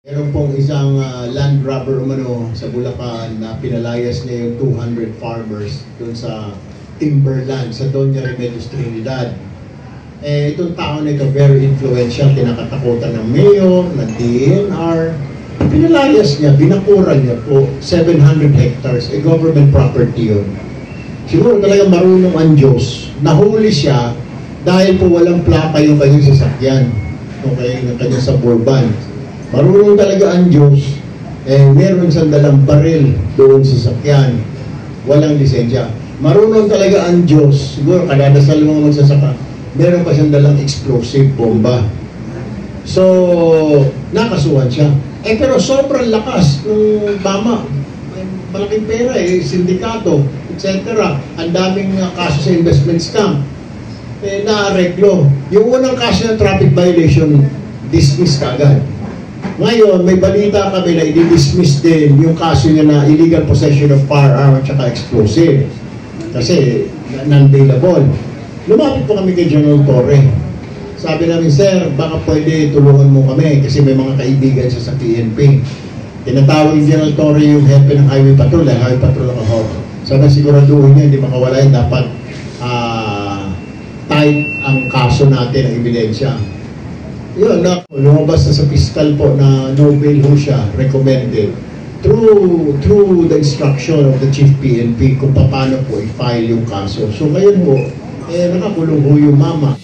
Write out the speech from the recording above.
Meron pong isang land grabber umano sa Bulacan na pinalayas niya yung 200 farmers doon sa timberland sa Doña Remedios Trinidad. Itong tao na ito, very influential, kinakatakutan ng mayor, ng DNR. Pinalayas niya, binakuran niya po 700 hectares, government property yun. Siguro talagang marunong ang Diyos. Nahuli siya dahil po walang plaka yung kanyang sasakyan. Okay, yung kanyang suburban. Marunong talaga ang Diyos, meron siyang dalang baril doon sa sasakyan. Walang lisensya. Marunong talaga ang Diyos, siguro kadadasal mga magsasaka, meron pa siyang dalang explosive bomba. So, nakasuhan siya. Pero sobrang lakas ng tama. Malaking pera sindikato, etc. Ang daming kaso sa investment scam. Naareglo. Yung unang kaso ng traffic violation, dismiss kagad. Ngayon, may balita kami na i-dismiss din yung kaso niya na illegal possession of firearm at saka explosive. Kasi non-bailable. Lumapit po kami kay General Torre. Sabi namin, sir, baka pwede tulungan mo kami kasi may mga kaibigan siya sa PNP. Tinatawag ni General Torre yung hepe ng highway patrol. Highway patrol ako. Sabi siguraduhin niya, hindi makawala yun. Dapat tight ang kaso natin, ang ebidensya. Yun, lumabas na sa fiscal po na no bail ho siya, recommended. Through the instruction of the Chief PNP kung paano po i-file yung kaso. So ngayon po, nakakulong ho yung mama.